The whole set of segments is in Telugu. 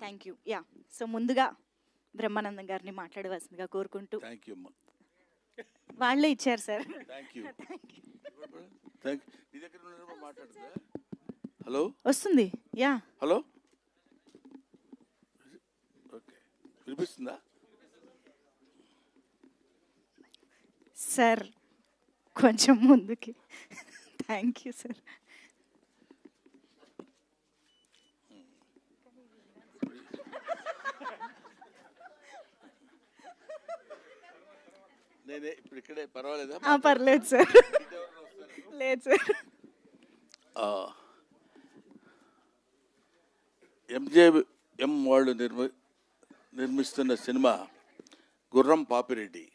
Thank you. యా, సో ముందుగా బ్రహ్మానందం గారిని మాట్లాడవలసిందిగా కోరుకుంటూ. థ్యాంక్ యూ అమ్మా. వాళ్ళే ఇచ్చారు సార్. Thank you. నీ దగ్గర ఉన్నప్పుడు మాట్లాడుతుందా? హలో వస్తుంది. యా, హలో, ఓకే, వినిపిస్తుందా? సార్ కొంచెం ముందుకి. Thank you sir. నేనే ఇప్పుడు ఇక్కడే, పర్వాలేదా? పర్లేదు సార్. లేదు సార్. ఎంజేఎం వాళ్ళు నిర్మిస్తున్న సినిమా గుర్రం పాపిరెడ్డి.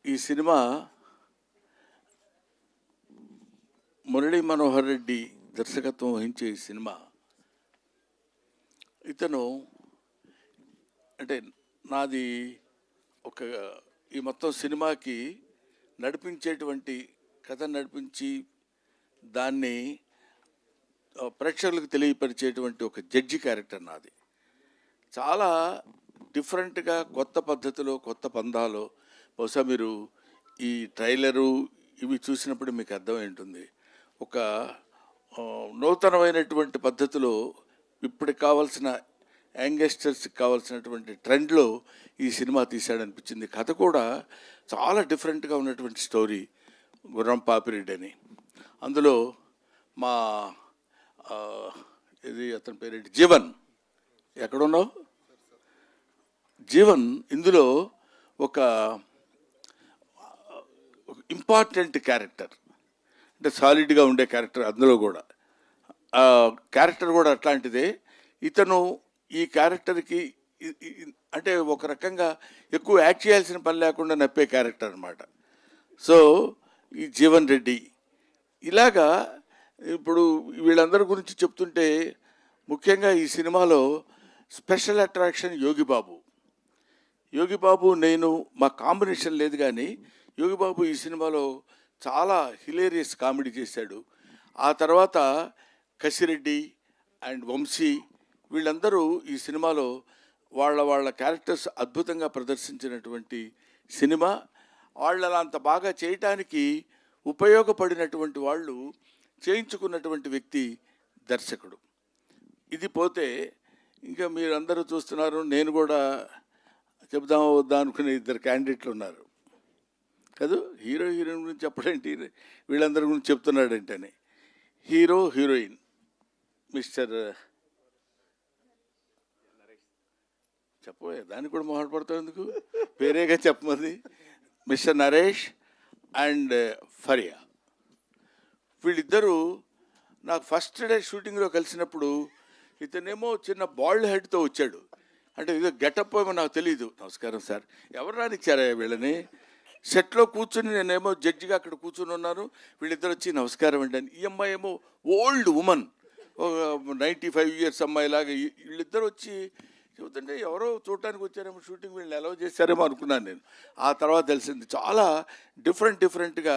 ఈ సినిమా మురళీ మనోహర్ రెడ్డి దర్శకత్వం వహించే ఈ సినిమా, ఇతను అంటే నాది ఒక ఈ మొత్తం సినిమాకి నడిపించేటువంటి కథ నడిపించి దాన్ని ప్రేక్షకులకు తెలియపరిచేటువంటి ఒక జడ్జి క్యారెక్టర్ నాది. చాలా డిఫరెంట్గా కొత్త పద్ధతిలో కొత్త పందాలో, బహుశా మీరు ఈ ట్రైలరు ఇవి చూసినప్పుడు మీకు అర్థమై ఉంటుంది. ఒక నూతనమైనటువంటి పద్ధతిలో ఇప్పటికి కావాల్సిన యంగస్టర్స్కి కావాల్సినటువంటి ట్రెండ్లో ఈ సినిమా తీశాడనిపించింది. కథ కూడా చాలా డిఫరెంట్గా ఉన్నటువంటి స్టోరీ గుర్రం పాపిరెడ్డి అని. అందులో మా ఇది అతని పేరేంటి, జీవన్. ఎక్కడున్నావు జీవన్? ఇందులో ఒక ఇంపార్టెంట్ క్యారెక్టర్, అంటే సాలిడ్గా ఉండే క్యారెక్టర్. అందులో కూడా క్యారెక్టర్ కూడా అట్లాంటిదే. ఇతను ఈ క్యారెక్టర్కి అంటే ఒక రకంగా ఎక్కువ యాక్ట్ చేయాల్సిన పని లేకుండా నప్పే క్యారెక్టర్ అనమాట. సో ఈ జీవన్ రెడ్డి ఇలాగా ఇప్పుడు వీళ్ళందరి గురించి చెప్తుంటే ముఖ్యంగా ఈ సినిమాలో స్పెషల్ అట్రాక్షన్ యోగిబాబు. యోగిబాబు నేను మా కాంబినేషన్ లేదు, కానీ యోగిబాబు ఈ సినిమాలో చాలా హిలేరియస్ కామెడీ చేశాడు. ఆ తర్వాత కసిరెడ్డి అండ్ వంశీ వీళ్ళందరూ ఈ సినిమాలో వాళ్ళ క్యారెక్టర్స్ అద్భుతంగా ప్రదర్శించినటువంటి సినిమా. వాళ్ళ అంత బాగా చేయటానికి ఉపయోగపడినటువంటి వాళ్ళు, చేయించుకున్నటువంటి వ్యక్తి దర్శకుడు. ఇది పోతే ఇంకా మీరందరూ చూస్తున్నారు, నేను కూడా చెప్దామా వద్దా అనుకునే ఇద్దరు క్యాండిడేట్లు ఉన్నారు కదా. హీరో హీరోయిన్ గురించి చెప్పడేంటి, వీళ్ళందరి గురించి చెప్తున్నాడంటేనే. హీరో హీరోయిన్ మిస్టర్ చెప్పబోయే దానికి కూడా మొహపడతావు ఎందుకు, పేరేగా చెప్పమంది. మిస్టర్ నరేష్ అండ్ ఫరియా, వీళ్ళిద్దరూ నాకు ఫస్ట్ డే షూటింగ్లో కలిసినప్పుడు ఇతనేమో చిన్న బాల్డ్ హెడ్తో వచ్చాడు. అంటే ఇదో గెటప్ ఏమో నాకు తెలియదు. నమస్కారం సార్, ఎవరు రానిచ్చారా వీళ్ళని? సెట్లో కూర్చుని నేనేమో జడ్జిగా అక్కడ కూర్చుని ఉన్నాను, వీళ్ళిద్దరు వచ్చి నమస్కారం అండి అని. ఈ అమ్మాయి ఏమో ఓల్డ్ ఉమన్, 95 years అమ్మాయిలాగా. వీళ్ళిద్దరు వచ్చి చెబుతుంటే ఎవరో చూడటానికి వచ్చారేమో, షూటింగ్ వీళ్ళని అలౌ చేశారేమో అనుకున్నాను నేను. ఆ తర్వాత తెలిసింది చాలా డిఫరెంట్గా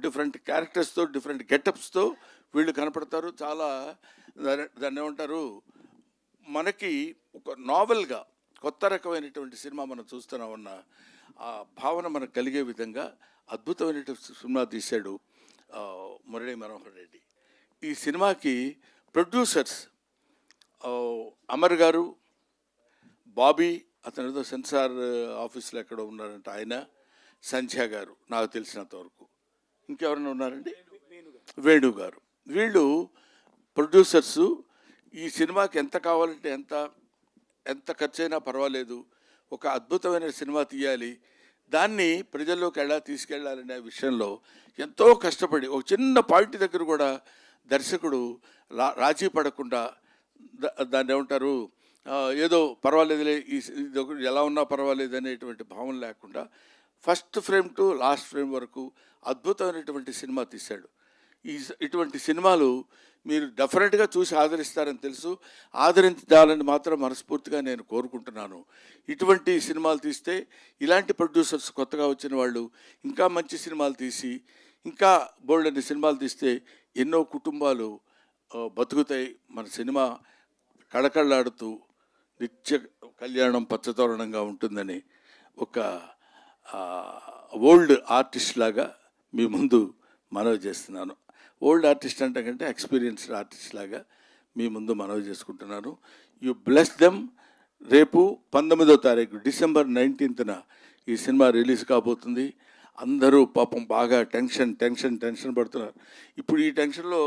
డిఫరెంట్ క్యారెక్టర్స్తో డిఫరెంట్ గెటప్స్తో వీళ్ళు కనపడతారు. చాలా దాన్ని ఏమంటారు, మనకి ఒక నావెల్గా కొత్త రకమైనటువంటి సినిమా మనం చూస్తున్నామన్న ఆ భావన మనకు కలిగే విధంగా అద్భుతమైనటువంటి సినిమా తీశాడు మురళీ మనోహర్ రెడ్డి. ఈ సినిమాకి ప్రొడ్యూసర్స్ అమర్ గారు, బాబీ, అతను ఏదో సెన్సార్ ఆఫీస్లో ఎక్కడ ఉన్నారంట ఆయన, సంధ్య గారు నాకు తెలిసినంతవరకు. ఇంకెవరైనా ఉన్నారండి? వేణు గారు. వీళ్ళు ప్రొడ్యూసర్సు. ఈ సినిమాకి ఎంత కావాలంటే ఎంత ఖర్చైనా పర్వాలేదు, ఒక అద్భుతమైన సినిమా తీయాలి, దాన్ని ప్రజల్లోకి ఎలా తీసుకెళ్లాలనే విషయంలో ఎంతో కష్టపడి, ఒక చిన్న పాయింట్ దగ్గర కూడా దర్శకుడు రాజీ పడకుండా, దాన్ని ఏమంటారు, ఏదో పర్వాలేదులే ఇది ఎలా ఉన్నా పర్వాలేదు అనేటువంటి భావన లేకుండా first frame to last frame వరకు అద్భుతమైనటువంటి సినిమా తీశాడు. ఇటువంటి సినిమాలు మీరు డెఫినెట్గా చూసి ఆదరిస్తారని తెలుసు. ఆదరించాలని మాత్రం మనస్ఫూర్తిగా నేను కోరుకుంటున్నాను. ఇటువంటి సినిమాలు తీస్తే, ఇలాంటి ప్రొడ్యూసర్స్ కొత్తగా వచ్చిన వాళ్ళు ఇంకా మంచి సినిమాలు తీసి, ఇంకా బోల్డన్ని సినిమాలు తీస్తే ఎన్నో కుటుంబాలు బతుకుతాయి. మన సినిమా కళకళలాడుతూ నిత్య కళ్యాణం పచ్చతోరణంగా ఉంటుందని ఒక ఓల్డ్ ఆర్టిస్ట్ లాగా మీ ముందు మనవి చేస్తున్నాను. ఓల్డ్ ఆర్టిస్ట్ అంటే కంటే ఎక్స్పీరియన్స్డ్ ఆర్టిస్ట్ లాగా మీ ముందు మనవి చేసుకుంటున్నాను. You bless them. రేపు 19వ తారీఖు డిసెంబర్ 19న ఈ సినిమా రిలీజ్ కాబోతుంది. అందరూ పాపం బాగా టెన్షన్ పడుతున్నారు. ఇప్పుడు ఈ టెన్షన్లో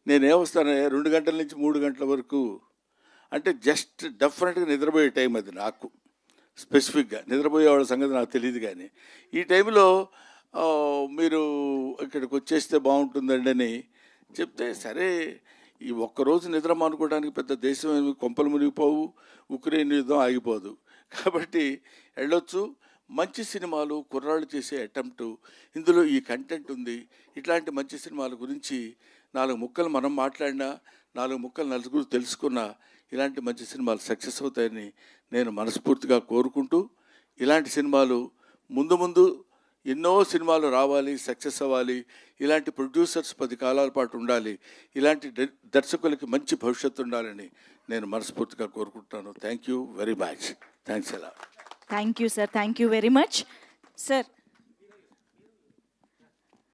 నేనేమొస్తాను 2 గంటల నుంచి 3 గంటల వరకు అంటే జస్ట్ డెఫినెట్గా నిద్రపోయే టైం అది నాకు. స్పెసిఫిక్గా నిద్రపోయే వాళ్ళ సంగతి నాకు తెలియదు. కానీ ఈ టైంలో మీరు ఇక్కడికి వచ్చేస్తే బాగుంటుందండి అని చెప్తే, సరే ఈ ఒక్కరోజు నిద్ర మానుకోవడానికి పెద్ద దేశం ఏమి కొంపలు మునిగిపోవు, ఉక్రెయిన్ యుద్ధం ఆగిపోదు. కాబట్టి వెళ్ళొచ్చు. మంచి సినిమాలు కుర్రాళ్ళు చేసే అటెంప్టు, ఇందులో ఈ కంటెంట్ ఉంది. ఇట్లాంటి మంచి సినిమాల గురించి 4 ముక్కలు మనం మాట్లాడినా, 4 ముక్కలు నలుగురు తెలుసుకున్నా ఇలాంటి మంచి సినిమాలు సక్సెస్ అవుతాయని నేను మనస్ఫూర్తిగా కోరుకుంటూ, ఇలాంటి సినిమాలు ముందు ఎన్నో సినిమాలు రావాలి, సక్సెస్ అవ్వాలి. ఇలాంటి ప్రొడ్యూసర్స్ 10 కాలాల పాటు ఉండాలి. ఇలాంటి దర్శకులకి మంచి భవిష్యత్తు ఉండాలని నేను మనస్ఫూర్తిగా కోరుకుంటున్నాను. Thank you very much. Thanks ఎలా. Thank you sir, thank you very much sir.